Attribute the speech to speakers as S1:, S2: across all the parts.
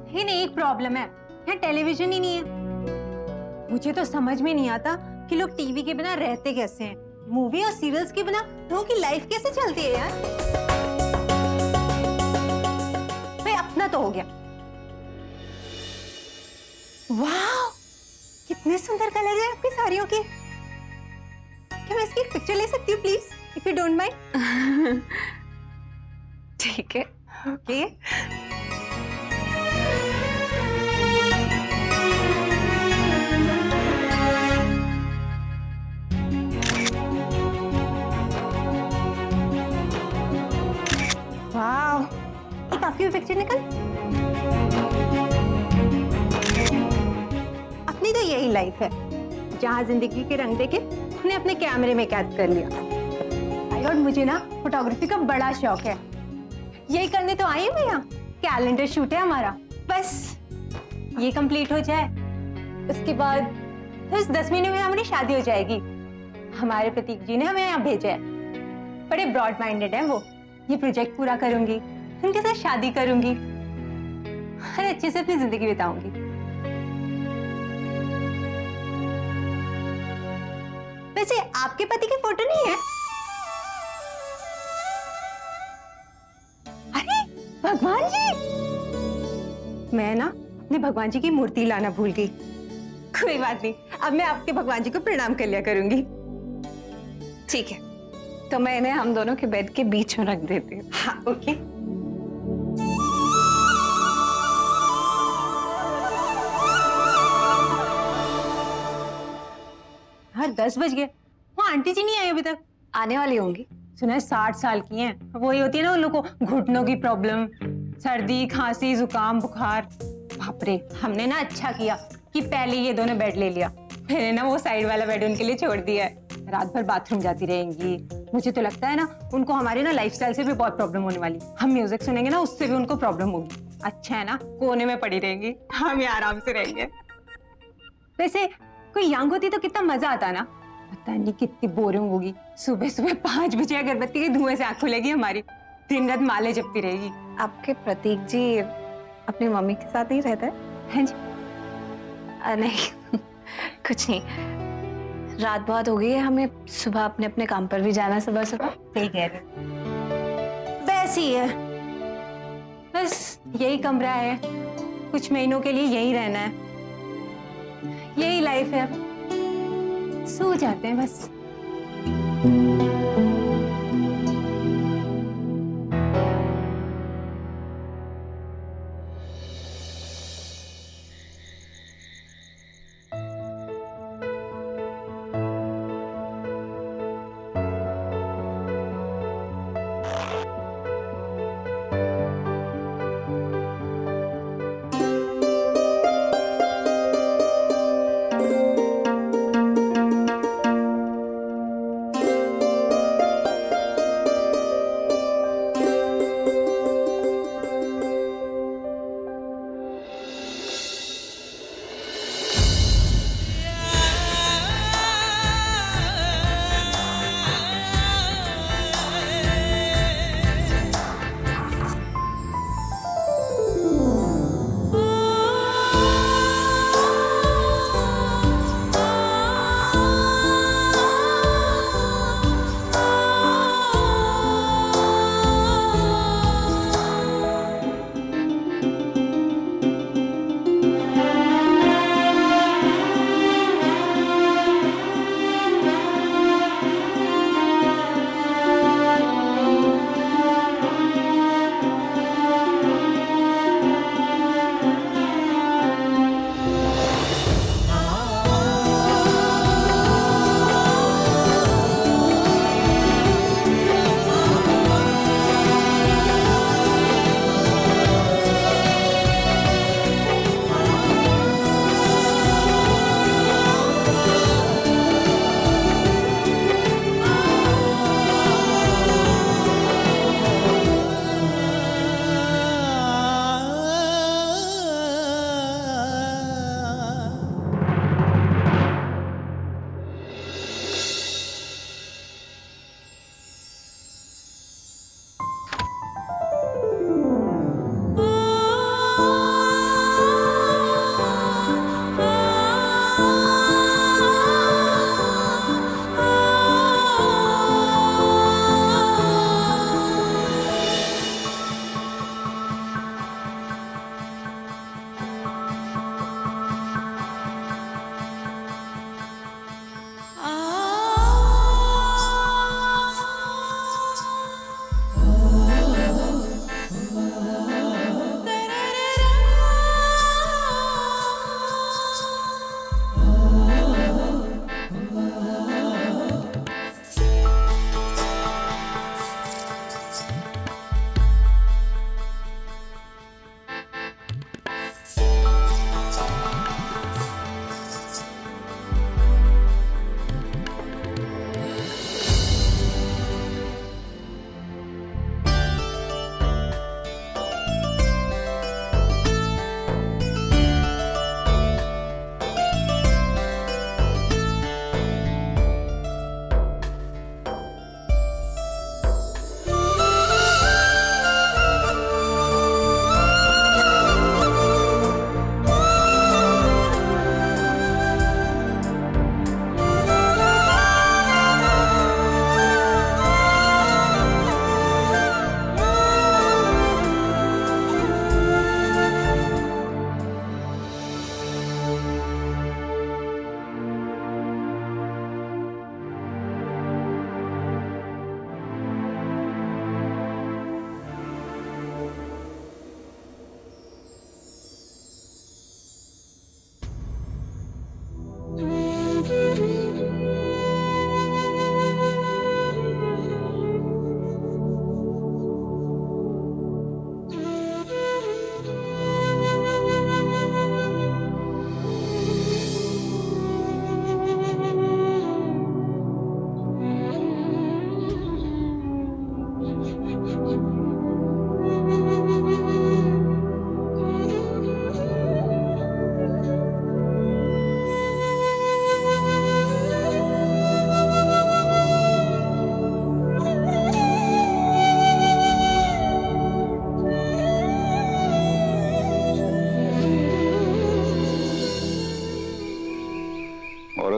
S1: लेकिन एक प्रॉब्लम है, यहाँ टेलीविजन ही नहीं है। मुझे तो समझ में नहीं आता कि लोग टीवी के बिना रहते कैसे हैं। मूवी और सीरियल्स के बिना लोगों की लाइफ कैसे चलती है यार। भाई अपना तो हो गया। वाह, कितने सुंदर कलर है आपकी साड़ियों के। क्या मैं इसकी एक पिक्चर ले सकती हूँ please, if you don't mind?
S2: ठीक है।
S1: ओके। वाह, एक आपकी भी पिक्चर निकल। अपनी तो यही लाइफ है जहाँ जिंदगी के रंग देके उन्हें अपने कैमरे में कैद कर लिया। माय गॉड, मुझे ना फोटोग्राफी का बड़ा शौक है। यही करने तो आई हूँ यहाँ। कैलेंडर शूट है हमारा, बस ये कंप्लीट हो जाए उसके बाद बस 10 महीने में हमारी शादी हो जाएगी। हमारे प्रतीक जी ने हमें यहाँ भेजा है। बड़े ब्रॉड माइंडेड है वो। ये प्रोजेक्ट पूरा करूंगी, उनके साथ शादी करूंगी और अच्छे से अपनी जिंदगी बिताऊंगी। वैसे आपके पति की फोटो नहीं है? अरे भगवान जी, मैं ना अपने भगवान जी की मूर्ति लाना भूल गई। कोई बात नहीं, अब मैं आपके भगवान जी को प्रणाम कर लिया करूंगी।
S2: ठीक है, तो मैं इन्हें हम दोनों के बेड के बीच में रख देती हूँ।
S1: हाँ ओके। हाँ 10 बज गए, वो आंटी जी नहीं आई अभी तक।
S2: आने वाली होंगी।
S1: सुना है 60 साल की हैं। वही होती है ना उन लोगों को घुटनों की प्रॉब्लम, सर्दी खांसी जुकाम बुखार। बाप रे, हमने ना अच्छा किया कि पहले ये दोनों बेड ले लिया, फिर ना वो साइड वाला बेड उनके लिए छोड़ दिया है। रात भर बाथरूम जाती रहेंगी। मुझे तो लगता है ना उनको हमारे ना लाइफस्टाइल से भी बहुत प्रॉब्लम होने वाली। हम म्यूजिक सुनेंगे ना उससे भी उनको प्रॉब्लम होगी। अच्छा है ना कोने में पड़ी रहेंगी, हम यहाँ आराम से रहेंगे। वैसे कोई यंग होती तो कितना मजा आता ना। पता नहीं कितनी बोरिंग होगी। सुबह सुबह 5 बजे अगरबत्ती के धुएं से आंख खुलेगी हमारी, दिन रात माले जपती रहेगी।
S2: आपके प्रतीक जी अपनी मम्मी के साथ नहीं रहते?
S1: हैं जी?
S2: नहीं कुछ नहीं, रात बहुत हो गई है, हमें सुबह अपने अपने काम पर भी जाना। सुबह सुबह
S1: सही कह रहे। वैसे ही है, बस यही कमरा है, कुछ महीनों के लिए यही रहना है, यही लाइफ है। सो जाते हैं बस।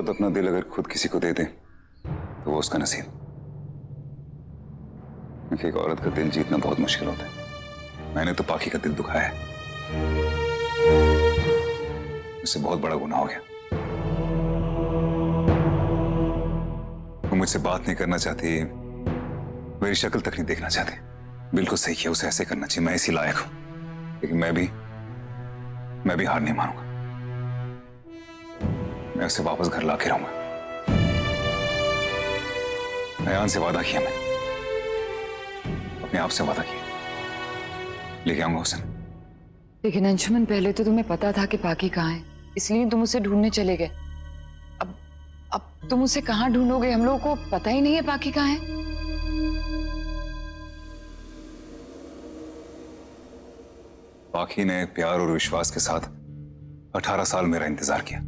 S3: औरत अपना दिल अगर खुद किसी को दे दे तो वो उसका नसीब। क्योंकि एक औरत का दिल जीतना बहुत मुश्किल होता है। मैंने तो पाखी का दिल दुखाया है, उससे बहुत बड़ा गुनाह हो गया। वो मुझसे बात नहीं करना चाहती, मेरी शक्ल तक नहीं देखना चाहती। बिल्कुल सही किया, उसे ऐसे करना चाहिए, मैं इसी लायक हूं। लेकिन मैं भी हार नहीं मानूंगा। मैं उसे वापस घर लाके रहूंगा। अयान से वादा किया, मैंने अपने आप से वादा किया, लेके आऊंगा उसे।
S4: लेकिन अंशुमन, पहले तो तुम्हें पता था कि पाकी कहाँ है, इसलिए तुम उसे ढूंढने चले गए। अब तुम उसे कहाँ ढूंढोगे? हम लोगों को पता ही नहीं है पाकी कहाँ है।
S3: पाखी ने प्यार और विश्वास के साथ 18 साल मेरा इंतजार किया।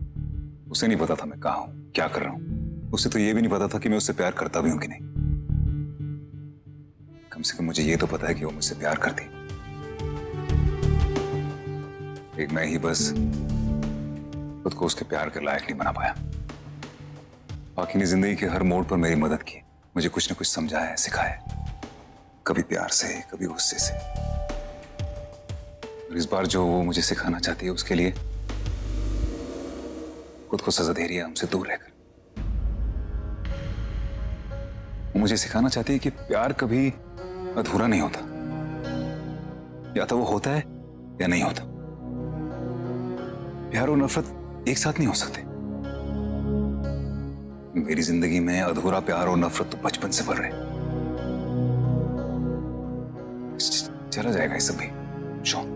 S3: उसे नहीं पता था मैं कहाँ हूं, क्या कर रहा हूं। उसे तो ये भी नहीं पता था कि मैं उससे प्यार करता भी हूं कि नहीं। कम से कम मुझे ये तो पता है कि वो मुझसे प्यार करती। एक मैं ही बस खुद को उसके प्यार के लायक नहीं बना पाया। पाखी ने जिंदगी के हर मोड़ पर मेरी मदद की, मुझे कुछ न कुछ समझाया, सिखाया, कभी प्यार से, कभी गुस्से से। और इस बार जो वो मुझे सिखाना चाहती है, उसके लिए खुद को सजा दे रही है हमसे दूर रहकर। वो मुझे सिखाना चाहती है कि प्यार कभी अधूरा नहीं होता, या तो वो होता है या नहीं होता। प्यार और नफरत एक साथ नहीं हो सकते। मेरी जिंदगी में अधूरा प्यार और नफरत तो बचपन से बढ़ रहे। चला जाएगा ये सब भी, शौक।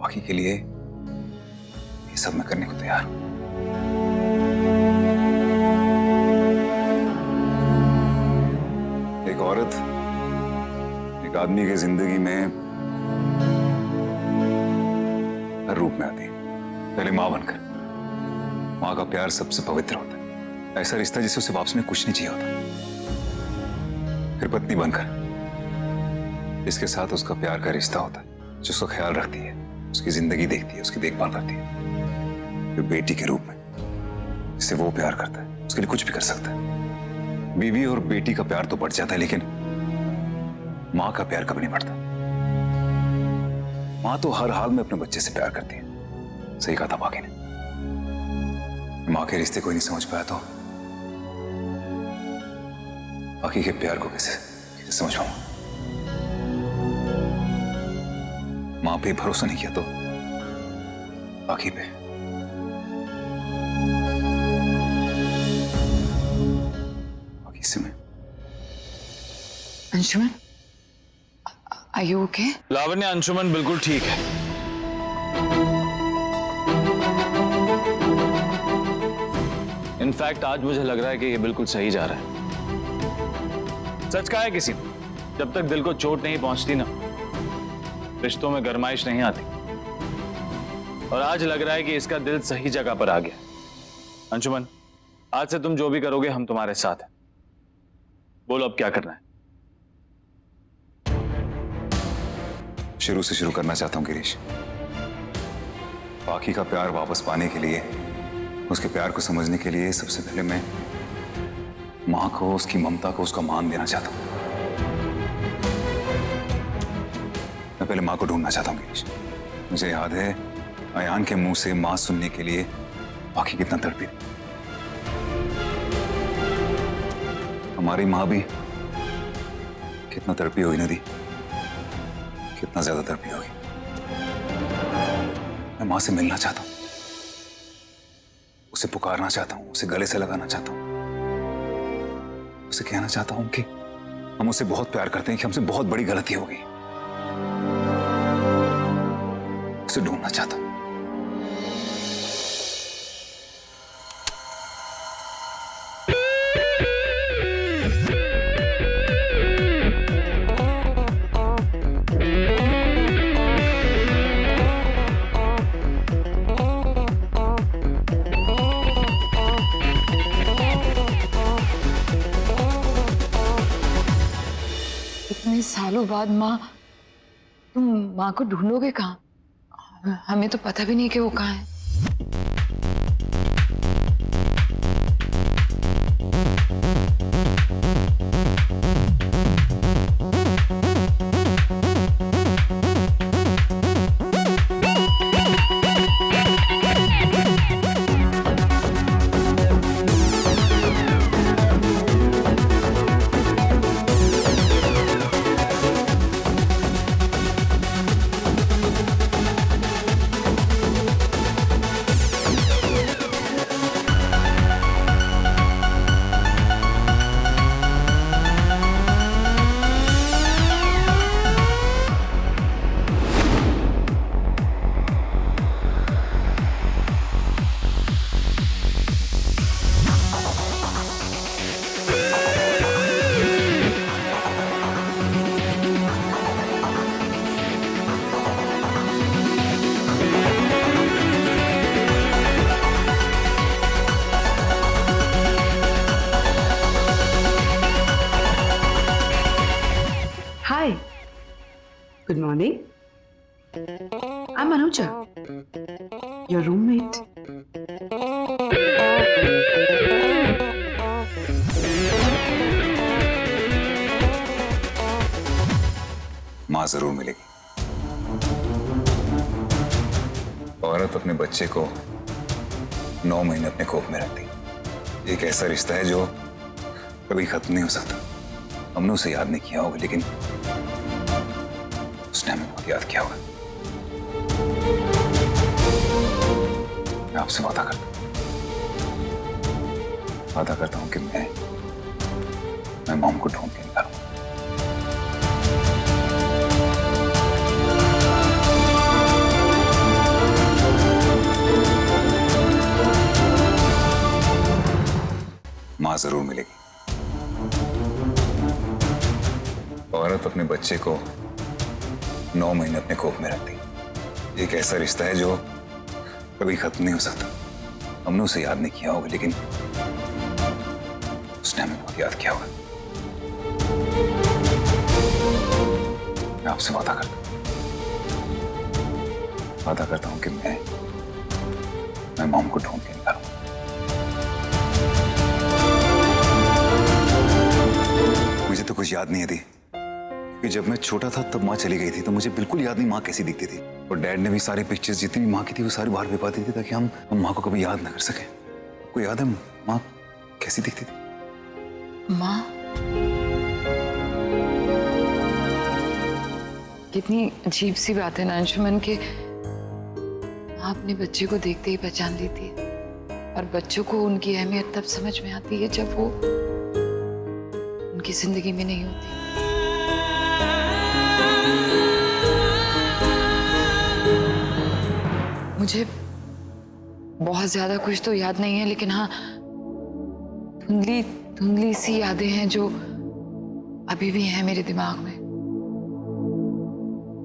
S3: बाकी के लिए ये सब मैं करने को तैयार हूं। एक औरत एक आदमी की जिंदगी में हर रूप में आती है। पहले मां बनकर। मां का प्यार सबसे पवित्र होता है, ऐसा रिश्ता जिसे उसे वापस में कुछ नहीं चाहिए होता। फिर पत्नी बनकर, जिसके साथ उसका प्यार का रिश्ता होता है, जो उसका ख्याल रखती है, उसकी जिंदगी देखती है, उसकी देखभाल करती है। फिर बेटी के रूप में, जिससे वो प्यार करता है, उसके लिए कुछ भी कर सकता है। बीवी और बेटी का प्यार तो बढ़ जाता है, लेकिन मां का प्यार कभी नहीं बढ़ता। मां तो हर हाल में अपने बच्चे से प्यार करती है। सही कहा था बाकी ने। मां के रिश्ते कोई नहीं समझ पाया तो बाकी के प्यार को कैसे समझ पाऊंगा। मां पे भरोसा नहीं किया तो बाकी पे। बाकी से मैं।
S4: Anshuman, are you okay?
S5: Lavanya, Anshuman बिल्कुल ठीक है। इनफैक्ट आज मुझे लग रहा है कि ये बिल्कुल सही जा रहा है। सच कहा है किसी ने, जब तक दिल को चोट नहीं पहुंचती ना, रिश्तों में गरमाइश नहीं आती। और आज लग रहा है कि इसका दिल सही जगह पर आ गया। अंशुमन, आज से तुम जो भी करोगे हम तुम्हारे साथ हैं। बोलो अब क्या करना है?
S3: शुरू से शुरू करना चाहता हूं गिरीश। बाकी का प्यार वापस पाने के लिए, उसके प्यार को समझने के लिए सबसे पहले मैं मां को, उसकी ममता को, उसका मान देना चाहता हूं। मैं पहले मां को ढूंढना चाहता हूं गिरीश। मुझे याद है अयान के मुंह से मां सुनने के लिए बाकी कितना तड़पी। हमारी मां भी कितना तड़पी होगी नदी, कितना ज्यादा तड़पी होगी। मैं मां से मिलना चाहता हूं, उसे पुकारना चाहता हूं, उसे गले से लगाना चाहता हूं, उसे कहना चाहता हूं कि हम उसे बहुत प्यार करते हैं, कि हमसे बहुत बड़ी गलती हो गई। उसे ढूंढना चाहता हूं।
S4: इतने सालों बाद तुम माँ को ढूंढोगे कहाँ? हमें तो पता भी नहीं कि वो कहाँ है।
S6: Good morning. I'm Anuja, your roommate.
S3: माँ जरूर मिलेगी। औरत अपने बच्चे को 9 महीने अपने कोख में रखती। एक ऐसा रिश्ता है जो कभी खत्म नहीं हो सकता। हमने उसे याद नहीं किया होगा, लेकिन उसने हमें बहुत याद किया होगा। मैं आपसे वादा करता हूं कि मैं मॉम को ढूंढ के निकालूंगा। माँ जरूर मिलेगी। औरत अपने बच्चे को 9 महीने अपने कोख में रखती। एक ऐसा रिश्ता है जो कभी खत्म नहीं हो सकता। हमने उसे याद नहीं किया होगा, लेकिन उसने हमें बहुत याद किया होगा। मैं आपसे वादा करता हूं कि मैं मॉम को ढूंढ के निकालूंगा। मुझे तो कुछ याद नहीं है दी, कि जब मैं छोटा था तब माँ चली गई थी, तो मुझे बिल्कुल याद नहीं माँ कैसी दिखती थी। और डैड ने भी सारे पिक्चर्स जितनी माँ की थी वो सारी बाहर भिजवा दी थी, ताकि हम माँ को कभी याद ना कर सके। आपको याद है माँ कैसी दिखती थी?
S4: माँ, कितनी अजीब सी बात है ना अंशुमन के माँ अपने बच्चे को देखते ही पहचान लेती है, और बच्चों को उनकी अहमियत तब समझ में आती है जब वो उनकी जिंदगी में नहीं होती। मुझे बहुत ज्यादा कुछ तो याद नहीं है, लेकिन हाँ धुंधली सी यादें हैं जो अभी भी हैं मेरे दिमाग में।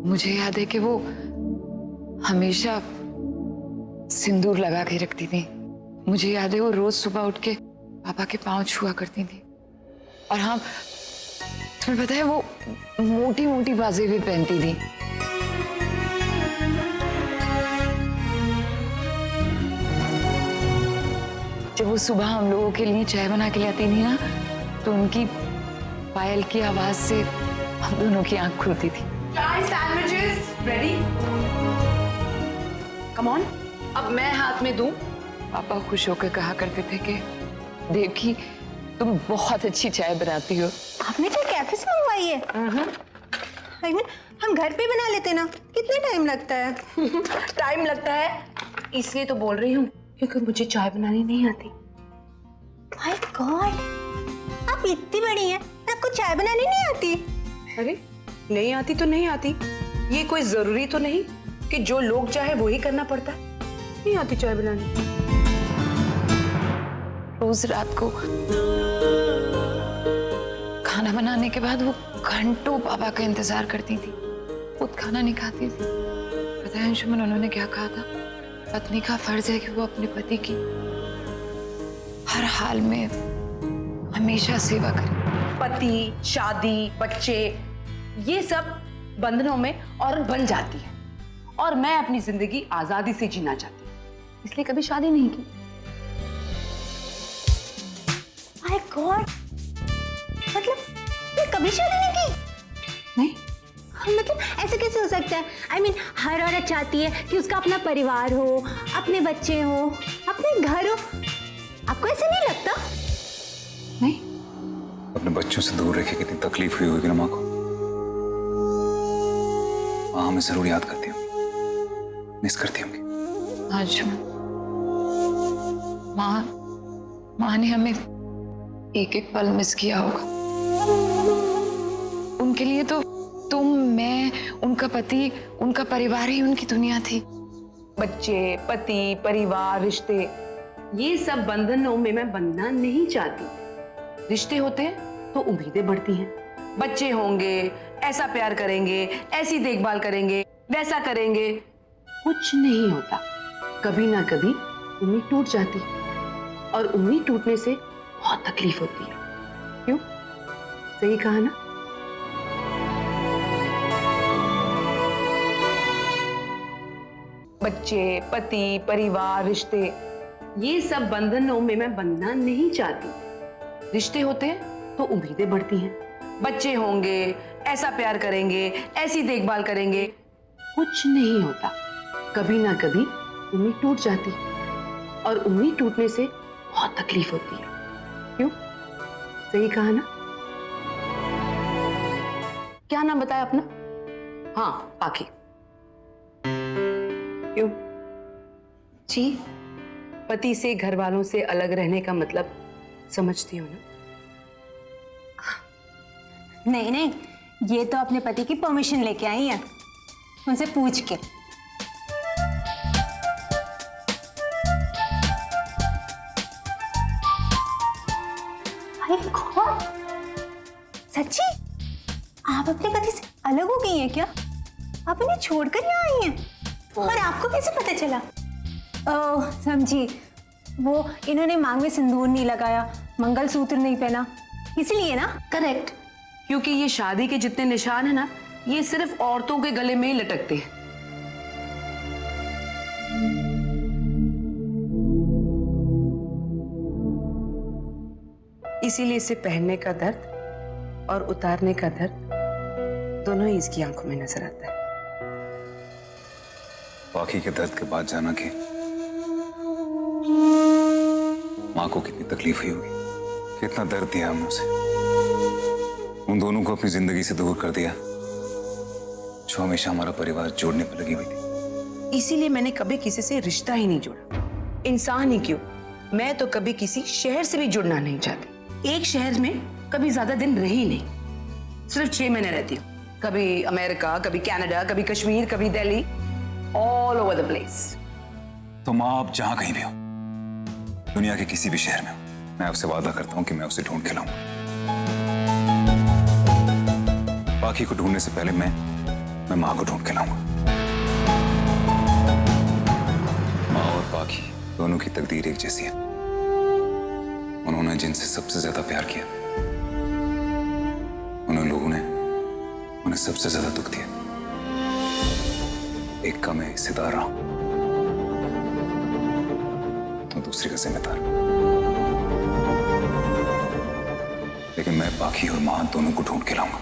S4: मुझे याद है कि वो हमेशा सिंदूर लगा के रखती थी। मुझे याद है वो रोज सुबह उठ के पापा के पांव छुआ करती थी। और हाँ, तुम्हें पता है वो मोटी मोटी बाजें भी पहनती थी। जब वो सुबह हम लोगों के लिए चाय बना के लाती थी ना, तो उनकी पायल की आवाज से हम दोनों की आंख खुलती थी।
S6: Chai sandwiches ready? Come on. अब मैं हाथ में दूं?
S4: पापा खुश होकर कहा करते थे कि देवकी तुम बहुत अच्छी चाय बनाती हो।
S1: आपने क्या कैफे से मंगवाई है? I mean, हम घर पे बना लेते ना, कितना टाइम लगता है?
S6: टाइम लगता है इसलिए तो बोल रही हूँ, क्योंकि मुझे चाय बनानी नहीं आती।
S1: My God, आप इतनी बड़ी हैं, आपको चाय बनानी नहीं आती?
S6: अरे नहीं आती तो नहीं आती, ये कोई जरूरी तो नहीं कि जो लोग चाहे वो ही करना पड़ता है। नहीं आती चाय बनानी।
S4: रोज रात को खाना बनाने के बाद वो घंटों पापा का इंतजार करती थी। खुद खाना नहीं खाती थी। पता है अंशुमन उन्होंने क्या कहा था? पत्नी का फर्ज है कि वो अपने पति की हर हाल में हमेशा सेवा करे।
S6: पति, शादी, बच्चे, ये सब बंधनों में औरत बन जाती है, और मैं अपनी जिंदगी आजादी से जीना चाहती हूँ, इसलिए कभी शादी नहीं की।
S1: My God, मतलब मैं कभी शादी नहीं की?
S6: नहीं,
S1: मतलब ऐसे कैसे हो सकता है? I mean, हर औरत चाहती है कि उसका अपना परिवार हो, अपने बच्चे हो, अपने घर हो। आपको ऐसा नहीं लगता?
S6: नहीं।
S3: अपने बच्चों से दूर रह के कितनी तकलीफ हुई होगी ना माँ को। माँ हमें जरूर याद करती हूँ, मिस करती होंगी।
S4: अंशुमन, माँ ने हमें एक एक पल मिस किया होगा। उनके लिए तो तुम, मैं, उनका पति, उनका परिवार ही उनकी दुनिया थी।
S6: बच्चे, पति, परिवार, रिश्ते, ये सब बंधनों में मैं बनना नहीं चाहती। रिश्ते होते हैं तो उम्मीदें बढ़ती हैं। बच्चे होंगे, ऐसा प्यार करेंगे, ऐसी देखभाल करेंगे, वैसा करेंगे। कुछ नहीं होता, कभी ना कभी उम्मीद टूट जाती है, और उम्मीद टूटने से बहुत तकलीफ होती है। क्यों? सही कहा ना? बच्चे, पति, परिवार, रिश्ते, ये सब बंधनों में मैं बंधना नहीं चाहती। रिश्ते होते हैं तो उम्मीदें बढ़ती हैं। बच्चे होंगे, ऐसा प्यार करेंगे, ऐसी देखभाल करेंगे, कुछ नहीं होता। कभी ना कभी उम्मीद टूट जाती है और उम्मीद टूटने से बहुत तकलीफ होती है। क्यों? सही कहा ना? क्या नाम बताया अपना? हाँ, पाखी। क्यों?
S2: जी
S6: पति से, घर वालों से अलग रहने का मतलब समझती हो ना?
S1: नहीं नहीं, ये तो अपने पति की परमिशन लेके आई है, उनसे पूछ के। अरे गॉड, सच्ची आप अपने पति से अलग हो गई हैं क्या? आप इन्हें छोड़कर यहाँ आई हैं? और आपको कैसे पता चला? ओह समझी, वो इन्होंने मांग में सिंदूर नहीं लगाया, मंगलसूत्र नहीं पहना, इसीलिए ना?
S6: करेक्ट, क्योंकि ये शादी के जितने निशान है ना, ये सिर्फ औरतों के गले में ही लटकते हैं। इसीलिए इसे पहनने का दर्द और उतारने का दर्द दोनों ही इसकी आंखों में नजर आता है।
S3: बाकी के दर्द के बाद जाना कि माँ को कितनी तकलीफ हुई होगी, कितना दर्द दिया हमने उसे, उन दोनों को अपनी जिंदगी से दूर कर दिया जो हमेशा हमारा परिवार जोड़ने पर लगी हुई थी।
S6: इसीलिए मैंने कभी किसी से रिश्ता ही नहीं जोड़ा। इंसान ही क्यों, मैं तो कभी किसी शहर से भी जुड़ना नहीं चाहती। एक शहर में कभी ज्यादा दिन रही नहीं, सिर्फ 6 महीने रहती हूँ। कभी अमेरिका, कभी कनाडा, कभी कश्मीर, कभी Delhi, all over the place.
S3: तो माँ आप जहां कहीं भी हो, दुनिया के किसी भी शहर में हो, मैं आपसे वादा करता हूं कि मैं उसे ढूंढ के लाऊंगा। बाकी को ढूंढने से पहले मैं माँ को ढूंढ के लाऊंगा। माँ और बाकी दोनों की तकदीर एक जैसी है। उन्होंने जिनसे सबसे ज्यादा प्यार किया, उन लोगों ने उन्हें सबसे ज्यादा दुख दिया। एक का मैं हिस्सेदार रहा हूं तो दूसरे का जिम्मेदार। लेकिन मैं बाकी और मां दोनों को ढूंढ के लाऊंगा।